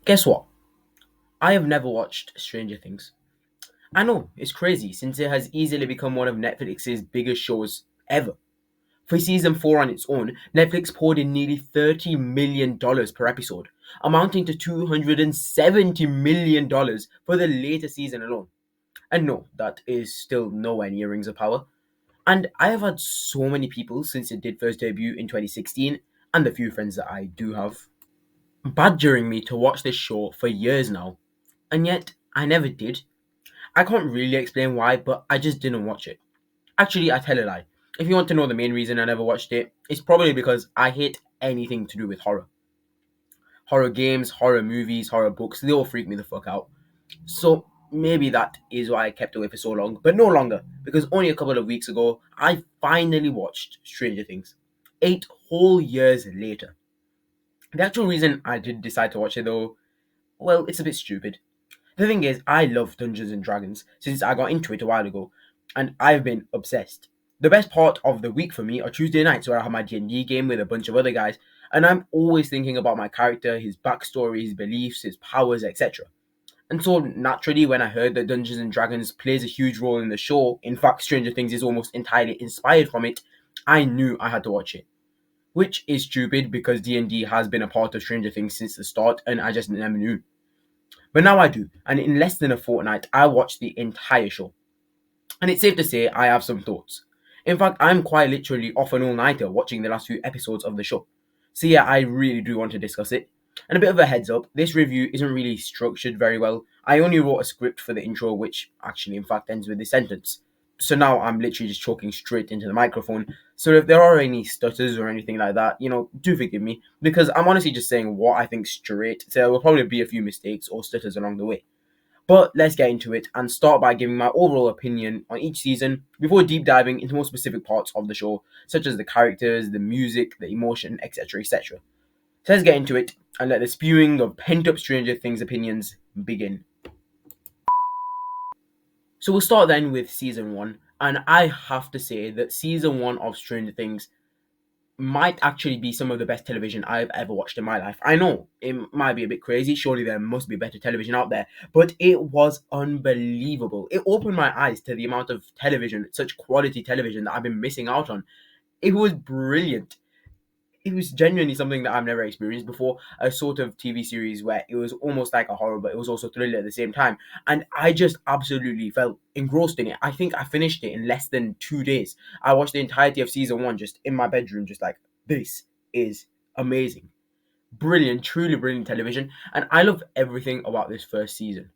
Guess what? I have never watched Stranger Things. I know, it's crazy since it has easily become one of Netflix's biggest shows ever. For season 4 on its own, Netflix poured in nearly $30 million per episode, amounting to $270 million for the latest season alone. And no, that is still nowhere near Rings of Power. And I have had so many people since it did first debut in 2016, and the few friends that I do have, badgering me to watch this show for years now. And yet, I never did. I can't really explain why, but I just didn't watch it. Actually, I tell a lie. If you want to know the main reason I never watched it, it's probably because I hate anything to do with horror. Horror games, horror movies, horror books, they all freak me the fuck out. So maybe that is why I kept away for so long, but no longer, because only a couple of weeks ago, I finally watched Stranger Things. 8 whole years later. The actual reason I did decide to watch it though, well, it's a bit stupid. The thing is, I love Dungeons and Dragons since I got into it a while ago, and I've been obsessed. The best part of the week for me are Tuesday nights where I have my D&D game with a bunch of other guys, and I'm always thinking about my character, his backstory, his beliefs, his powers, etc. And so naturally, when I heard that Dungeons and Dragons plays a huge role in the show, in fact, Stranger Things is almost entirely inspired from it, I knew I had to watch it. Which is stupid because D&D has been a part of Stranger Things since the start, and I just never knew. But now I do, and in less than a fortnight, I watched the entire show. And it's safe to say I have some thoughts. In fact, I'm quite literally off an all-nighter watching the last few episodes of the show. So yeah, I really do want to discuss it. And a bit of a heads up, this review isn't really structured very well. I only wrote a script for the intro, which actually in fact ends with this sentence. So now I'm literally just talking straight into the microphone. So if there are any stutters or anything like that, do forgive me. Because I'm honestly just saying what I think straight. So there will probably be a few mistakes or stutters along the way. But let's get into it and start by giving my overall opinion on each season before deep diving into more specific parts of the show, such as the characters, the music, the emotion, etc. etc. So let's get into it and let the spewing of pent up Stranger Things opinions begin. So we'll start then with season 1, and I have to say that season 1 of Stranger Things might actually be some of the best television I've ever watched in my life. I know it might be a bit crazy. Surely there must be better television out there, but it was unbelievable. It opened my eyes to the amount of television, such quality television that I've been missing out on. It was brilliant. It was genuinely something that I've never experienced before. A sort of TV series where it was almost like a horror, but it was also thriller at the same time. And I just absolutely felt engrossed in it. I think I finished it in less than 2 days. I watched the entirety of season 1 just in my bedroom, just like, this is amazing. Brilliant, truly brilliant television. And I love everything about this first season.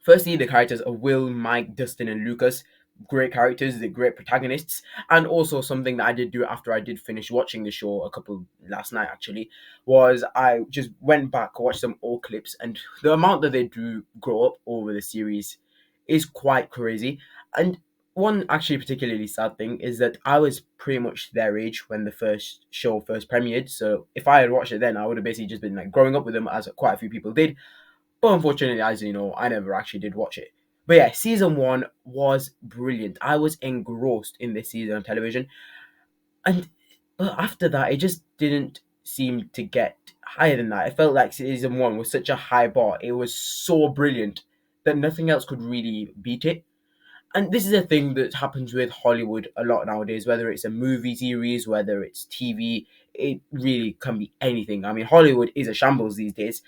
Firstly, the characters of Will, Mike, Dustin, and Lucas. Great characters, they're great protagonists. And also something that I did do after I did finish watching the show a couple last night actually, was I just went back, watched some old clips, and the amount that they do grow up over the series is quite crazy. And one actually particularly sad thing is that I was pretty much their age when the first show first premiered. So if I had watched it then, I would have basically just been like growing up with them, as quite a few people did. But unfortunately, as you know, I never actually did watch it. But yeah, season 1 was brilliant. I was engrossed in this season of television. And but after that, it just didn't seem to get higher than that. It felt like season 1 was such a high bar. It was so brilliant that nothing else could really beat it. And this is a thing that happens with Hollywood a lot nowadays, whether it's a movie series, whether it's TV, it really can be anything. I mean, Hollywood is a shambles these days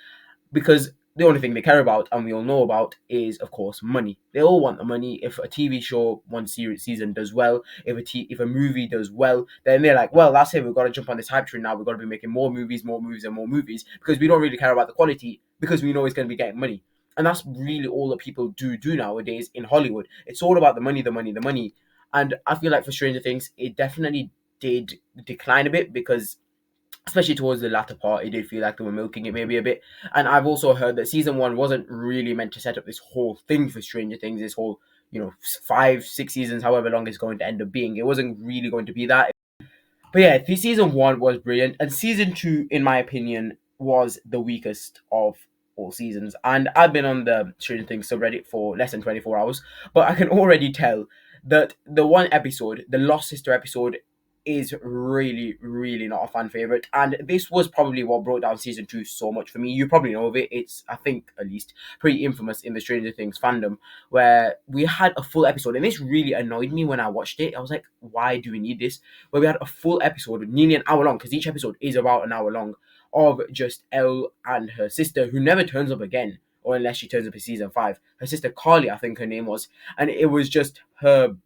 because the only thing they care about and we all know about is, of course, money. They all want the money. If a TV show one season does well, if a movie does well, then they're like, well, that's it. We've got to jump on this hype train now. We've got to be making more movies, and more movies because we don't really care about the quality because we know it's going to be getting money. And that's really all that people do nowadays in Hollywood. It's all about the money, the money, the money. And I feel like for Stranger Things, it definitely did decline a bit because especially towards the latter part, it did feel like they were milking it maybe a bit. And I've also heard that season 1 wasn't really meant to set up this whole thing for Stranger Things, this whole, 5, 6 seasons, however long it's going to end up being. It wasn't really going to be that. But yeah, the season 1 was brilliant. And season 2, in my opinion, was the weakest of all seasons. And I've been on the Stranger Things subreddit for less than 24 hours. But I can already tell that the one episode, the Lost Sister episode, is really, really not a fan favorite, and this was probably what brought down season two so much for me. You probably know of it. It's, I think, at least pretty infamous in the Stranger Things fandom, where we had a full episode, and this really annoyed me when I watched it. I was like, why do we need this? Where we had a full episode, nearly an hour long, because each episode is about an hour long, of just Elle and her sister, who never turns up again, or unless she turns up in season five. Her sister Carly, I think her name was, and it was just her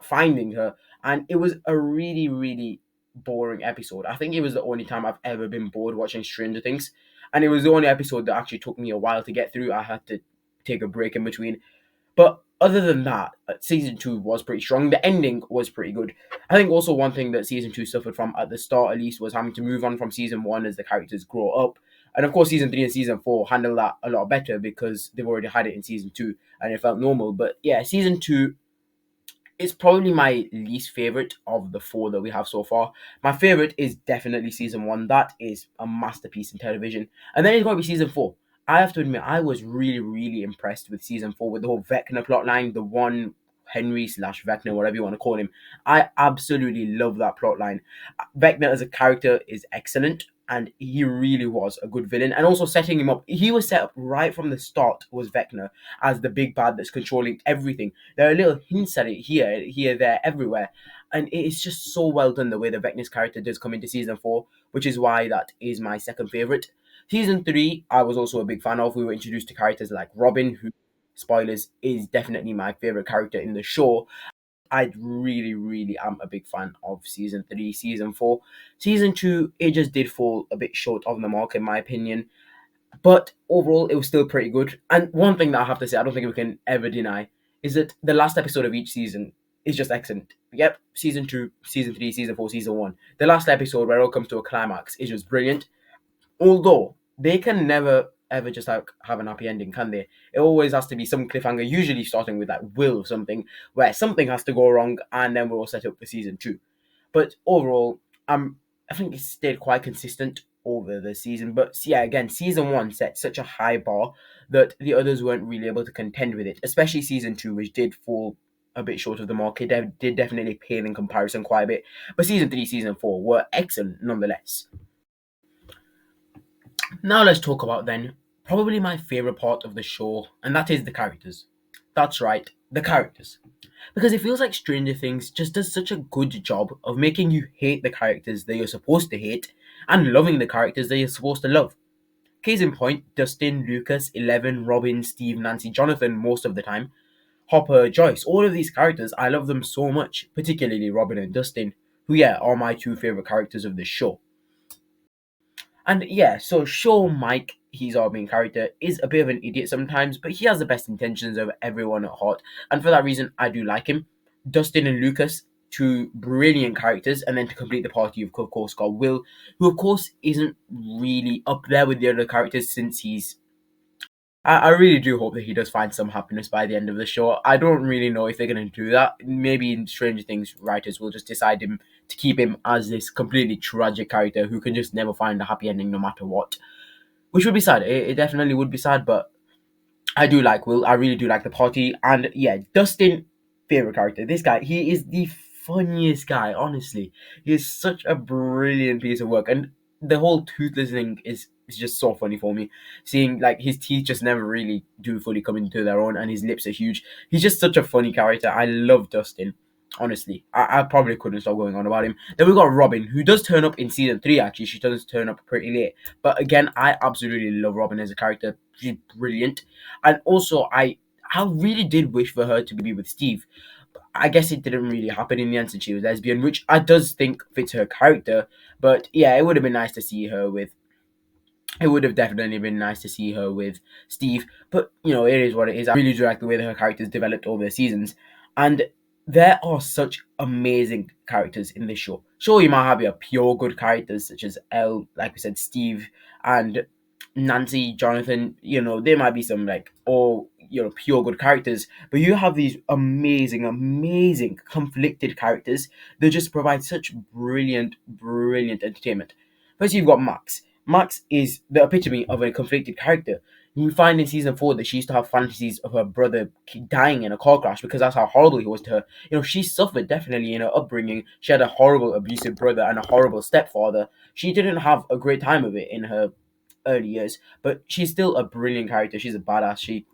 finding her, and it was a really, really boring episode. I think it was the only time I've ever been bored watching Stranger Things, and it was the only episode that actually took me a while to get through. I had to take a break in between, but other than that, season two was pretty strong. The ending was pretty good. I think also one thing that season two suffered from at the start, at least, was having to move on from season one as the characters grow up. And of course, season three and season four handle that a lot better because they've already had it in season two and it felt normal. But yeah, season two, it's probably my least favorite of the four that we have so far. My favorite is definitely season one. That is a masterpiece in television. And then it's got to be season four. I have to admit, I was really, really impressed with season four, with the whole Vecna plotline, the one Henry slash Vecna, whatever you want to call him. I absolutely love that plotline. Vecna as a character is excellent, and he really was a good villain. And also setting him up, he was set up right from the start, was Vecna, as the big bad that's controlling everything. There are little hints at it here, there, everywhere. And it is just so well done the way the Vecna's character does come into season four, which is why that is my second favorite. Season three, I was also a big fan of. We were introduced to characters like Robin, who, spoilers, is definitely my favorite character in the show. I really, really am a big fan of season three. Season four. Season two, it just did fall a bit short of the mark, in my opinion. But overall, it was still pretty good. And one thing that I have to say, I don't think we can ever deny, is that the last episode of each season is just excellent. Yep, season two, season three, season four, season one. The last episode, where it all comes to a climax, is just brilliant. Although they can never ever just have an happy ending, can they? It always has to be some cliffhanger, usually starting with like will of something, where something has to go wrong, and then we're all set up for season two. But overall, I think it stayed quite consistent over the season. But yeah, again, season one set such a high bar that the others weren't really able to contend with it, especially season two, which did fall a bit short of the mark. It did definitely pale in comparison quite a bit. But season three, season four were excellent nonetheless. Now let's talk about then probably my favorite part of the show, and that is the characters. That's right, the characters. Because it feels like Stranger Things just does such a good job of making you hate the characters that you're supposed to hate and loving the characters that you're supposed to love. Case in point, Dustin, Lucas, Eleven, Robin, Steve, Nancy, Jonathan most of the time, Hopper, Joyce, all of these characters, I love them so much, particularly Robin and Dustin, who, yeah, are my two favorite characters of the show. And yeah, so sure, Mike, he's our main character, is a bit of an idiot sometimes, but he has the best intentions of everyone at heart. And for that reason, I do like him. Dustin and Lucas, two brilliant characters. And then to complete the party, you've of course got Will, who of course isn't really up there with the other characters since he's... I really do hope that he does find some happiness by the end of the show. I don't really know if they're going to do that. Maybe in Stranger Things, writers will just decide to keep him as this completely tragic character who can just never find a happy ending no matter what. Which would be sad. It definitely would be sad, but I do like Will. I really do like the party. And yeah, Dustin, favorite character. This guy, he is the funniest guy, honestly. He is such a brilliant piece of work. And the whole toothless thing is just so funny for me. Seeing like his teeth just never really do fully come into their own, and his lips are huge. He's just such a funny character. I love Dustin. Honestly, I probably couldn't stop going on about him. Then we got Robin, who does turn up in season three. Actually, she does turn up pretty late, but again, I absolutely love Robin as a character. She's brilliant, and also I really did wish for her to be with Steve. I guess it didn't really happen in the end since she was lesbian, which I does think fits her character. But yeah, it would have been nice to see her with... It would have definitely been nice to see her with Steve. But, you know, it is what it is. I really do like the way that her characters developed over the seasons. And there are such amazing characters in this show. Sure, you might have your pure good characters such as Elle, like we said, Steve, and Nancy, Jonathan. You know, there might be some like, oh, you know, pure good characters, but you have these amazing conflicted characters that just provide such brilliant entertainment. First, you've got Max. Max is the epitome of a conflicted character. You find in season 4 that she used to have fantasies of her brother dying in a car crash because that's how horrible he was to her. She suffered definitely in her upbringing. She had a horrible abusive brother and a horrible stepfather. She didn't have a great time of it in her early years, but she's still a brilliant character. She's a badass. She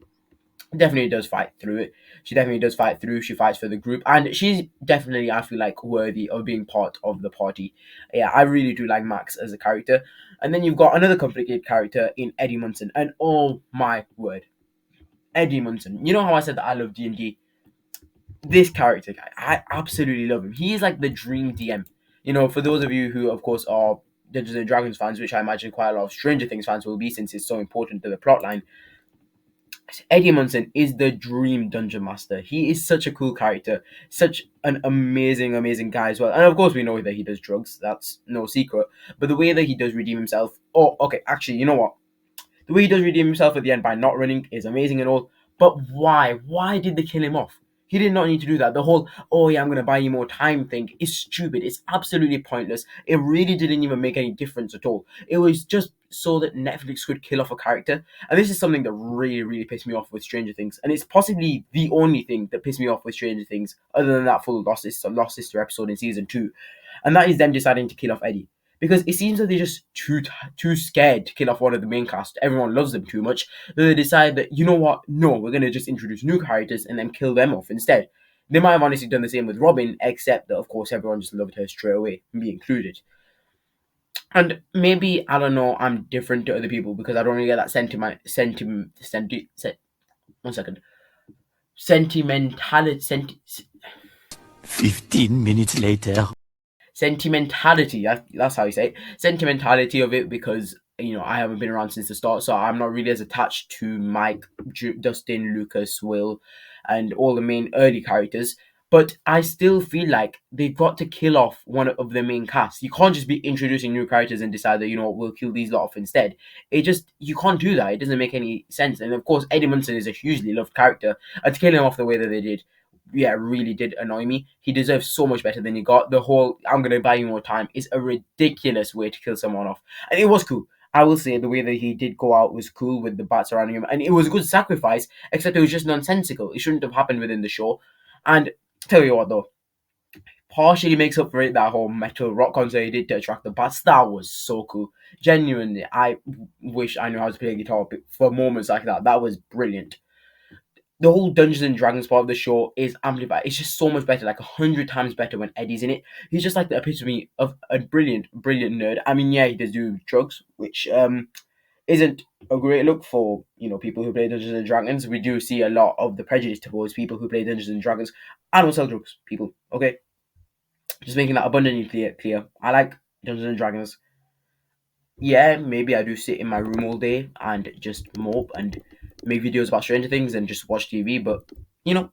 definitely does fight through it. She definitely does fight through. She fights for the group, and she's definitely, I feel like, worthy of being part of the party. Yeah, I really do like Max as a character. And then you've got another complicated character in Eddie Munson, and oh my word, Eddie Munson. You know how I said that I love D&D? This character guy, I absolutely love him. He is like the dream DM. For those of you who, of course, are Dungeons and Dragons fans, which I imagine quite a lot of Stranger Things fans will be, since it's so important to the plotline. Eddie Munson is the dream dungeon master. He is such a cool character, such an amazing, amazing guy as well. And of course, we know that he does drugs. That's no secret. But the way that he does redeem himself. Oh, okay. Actually, you know what? The way he does redeem himself at the end by not running is amazing and all. But why? Why did they kill him off? He did not need to do that. The whole, oh yeah, I'm going to buy you more time thing is stupid. It's absolutely pointless. It really didn't even make any difference at all. It was just so that Netflix could kill off a character. And this is something that really, really pissed me off with Stranger Things. And it's possibly the only thing that pissed me off with Stranger Things, other than that full Lost Sister episode in season 2. And that is them deciding to kill off Eddie. Because it seems that they're just too scared to kill off one of the main cast. Everyone loves them too much. That they decide that, you know what, no, we're going to just introduce new characters and then kill them off instead. They might have honestly done the same with Robin, except that, of course, everyone just loved her straight away, me included. And maybe, I don't know, I'm different to other people because I don't really get that sentimentality. 15 minutes later. Sentimentality, that's how you say it. Sentimentality of it, because I haven't been around since the start, so I'm not really as attached to Mike, Dustin, Lucas, Will, and all the main early characters. But I still feel like they've got to kill off one of the main cast. You can't just be introducing new characters and decide that, we'll kill these lot off instead. You can't do that. It doesn't make any sense. And of course, Eddie Munson is a hugely loved character, and to kill him off the way that they did, yeah, really did annoy me. He deserves so much better than he got. The whole "I'm gonna buy you more time" is a ridiculous way to kill someone off, and it was cool. I will say the way that he did go out was cool with the bats surrounding him, and it was a good sacrifice. Except it was just nonsensical. It shouldn't have happened within the show. And tell you what, though, partially makes up for it that whole metal rock concert he did to attract the bats. That was so cool. Genuinely, I wish I knew how to play guitar for moments like that. That was brilliant. The whole Dungeons and Dragons part of the show is amplified. It's just so much better, like 100 times better when Eddie's in it. He's just like the epitome of a brilliant, brilliant nerd. I mean, yeah, he does do drugs, which isn't a great look for people who play Dungeons and Dragons. We do see a lot of the prejudice towards people who play Dungeons and Dragons. I don't sell drugs, people. Okay, just making that abundantly clear. I like Dungeons and Dragons. Yeah, maybe I do sit in my room all day and just mope and make videos about Stranger Things and just watch TV, but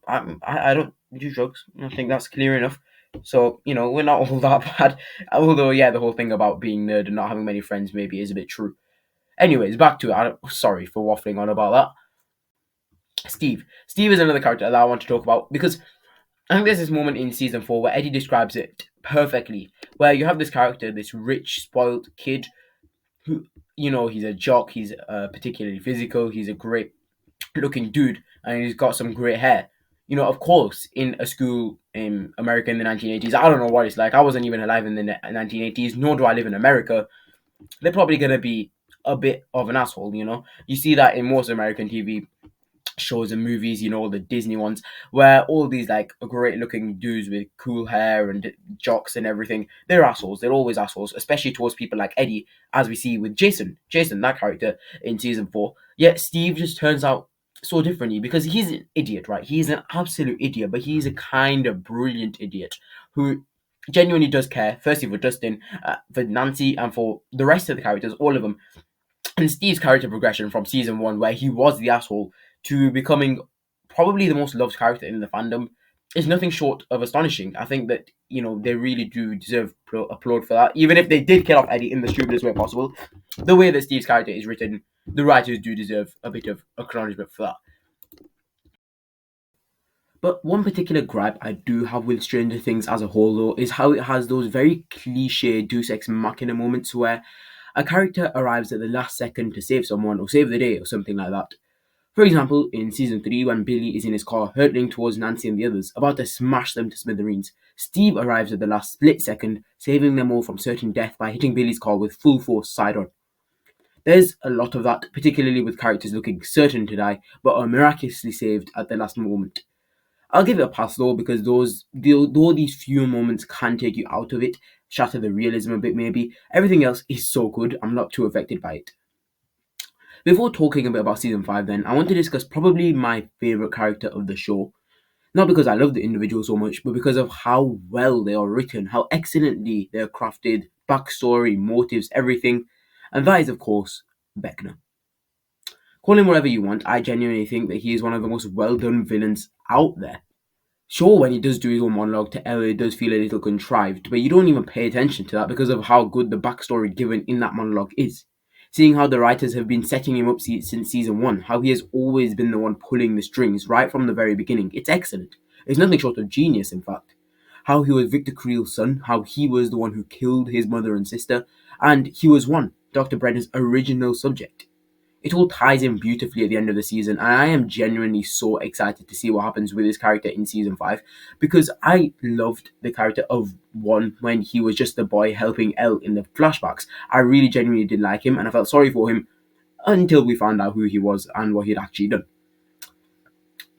I don't do drugs. I think that's clear enough. So we're not all that bad. Although yeah, the whole thing about being nerd and not having many friends maybe is a bit true. Anyways, back to it. Sorry for waffling on about that. Steve is another character that I want to talk about because I think there's this moment in season 4 where Eddie describes it perfectly, where you have this character, this rich, spoiled kid who, he's a jock, he's particularly physical, he's a great looking dude, and he's got some great hair. Of course, in a school in America in the 1980s, I don't know what it's like. I wasn't even alive in the 1980s, nor do I live in America. They're probably going to be a bit of an asshole, You see that in most American TV shows and movies, the Disney ones, where all these like great looking dudes with cool hair and jocks and everything, they're assholes. They're always assholes, especially towards people like Eddie, as we see with Jason, that character in season 4. Yet Steve just turns out so differently because he's an idiot, right? He's an absolute idiot, but he's a kind of brilliant idiot who genuinely does care, firstly for Dustin, for Nancy, and for the rest of the characters, all of them. And Steve's character progression from season 1, where he was the asshole, to becoming probably the most loved character in the fandom, is nothing short of astonishing. I think that, they really do deserve applaud for that. Even if they did kill off Eddie in the stupidest way possible, the way that Steve's character is written, the writers do deserve a bit of acknowledgement for that. But one particular gripe I do have with Stranger Things as a whole, though, is how it has those very cliche Deus Ex Machina moments where a character arrives at the last second to save someone or save the day or something like that. For example, in season 3, when Billy is in his car hurtling towards Nancy and the others, about to smash them to smithereens, Steve arrives at the last split second, saving them all from certain death by hitting Billy's car with full force side on. There's a lot of that, particularly with characters looking certain to die, but are miraculously saved at the last moment. I'll give it a pass though, because though these few moments can take you out of it, shatter the realism a bit maybe, everything else is so good, I'm not too affected by it. Before talking a bit about season 5 then, I want to discuss probably my favourite character of the show. Not because I love the individual so much, but because of how well they are written, how excellently they are crafted, backstory, motives, everything. And that is, of course, Vecna. Call him whatever you want, I genuinely think that he is one of the most well done villains out there. Sure, when he does do his own monologue to Elle, it does feel a little contrived, but you don't even pay attention to that because of how good the backstory given in that monologue is. Seeing how the writers have been setting him up since season 1, how he has always been the one pulling the strings right from the very beginning, it's excellent. It's nothing short of genius, in fact. How he was Victor Creel's son, how he was the one who killed his mother and sister, and he was Dr. Brenner's original subject. It all ties in beautifully at the end of the season, and I am genuinely so excited to see what happens with his character in season 5, because I loved the character of when he was just the boy helping Elle in the flashbacks. I really genuinely did like him, and I felt sorry for him until we found out who he was and what he'd actually done.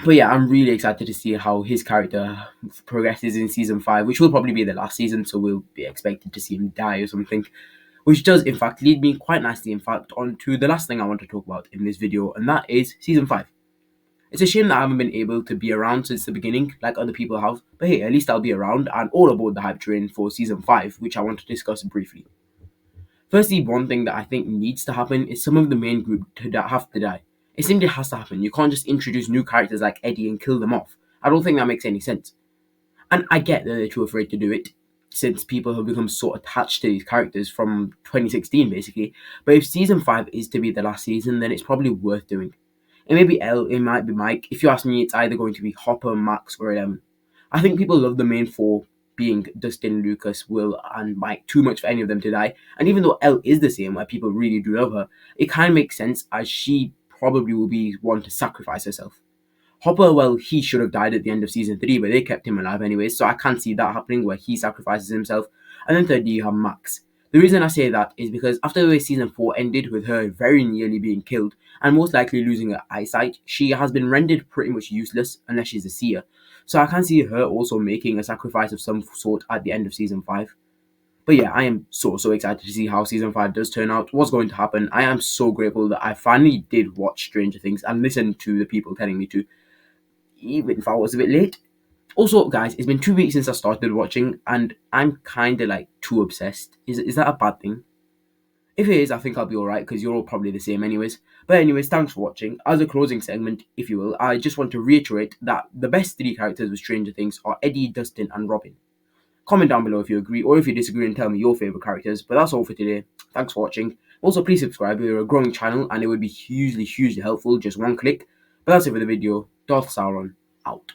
But yeah, I'm really excited to see how his character progresses in season 5, which will probably be the last season, so we'll be expected to see him die or something. Which does, in fact, lead me quite nicely, in fact, on to the last thing I want to talk about in this video, and that is Season 5. It's a shame that I haven't been able to be around since the beginning, like other people have, but hey, at least I'll be around and all aboard the hype train for Season 5, which I want to discuss briefly. Firstly, one thing that I think needs to happen is some of the main group have to die. It simply has to happen. You can't just introduce new characters like Eddie and kill them off. I don't think that makes any sense. And I get that they're too afraid to do it, since people have become so attached to these characters from 2016 basically. But if season 5 is to be the last season, then it's probably worth doing. It may be Elle, it might be Mike. If you ask me, it's either going to be Hopper, Max, or Eleven. I think people love the main 4 being Dustin, Lucas, Will, and Mike too much for any of them to die. And even though Elle is the same, where people really do love her, it kind of makes sense as she probably will be one to sacrifice herself. Hopper, well, he should have died at the end of season 3, but they kept him alive anyways, so I can't see that happening where he sacrifices himself. And then thirdly, you have Max. The reason I say that is because after the way season 4 ended with her very nearly being killed, and most likely losing her eyesight, she has been rendered pretty much useless unless she's a seer. So I can see her also making a sacrifice of some sort at the end of season 5. But yeah, I am so excited to see how season 5 does turn out, what's going to happen. I am so grateful that I finally did watch Stranger Things and listen to the people telling me to, even if I was a bit late. Also, guys, it's been 2 weeks since I started watching, and I'm kind of like too obsessed. Is that a bad thing? If it is, I think I'll be alright, because you're all probably the same anyways. But anyways, thanks for watching. As a closing segment, if you will, I just want to reiterate that the best 3 characters with Stranger Things are Eddie, Dustin, and Robin. Comment down below if you agree or if you disagree and tell me your favourite characters. But that's all for today. Thanks for watching. Also, please subscribe. We're a growing channel and it would be hugely helpful. Just one click. But that's it for the video. Darth Sauron, out.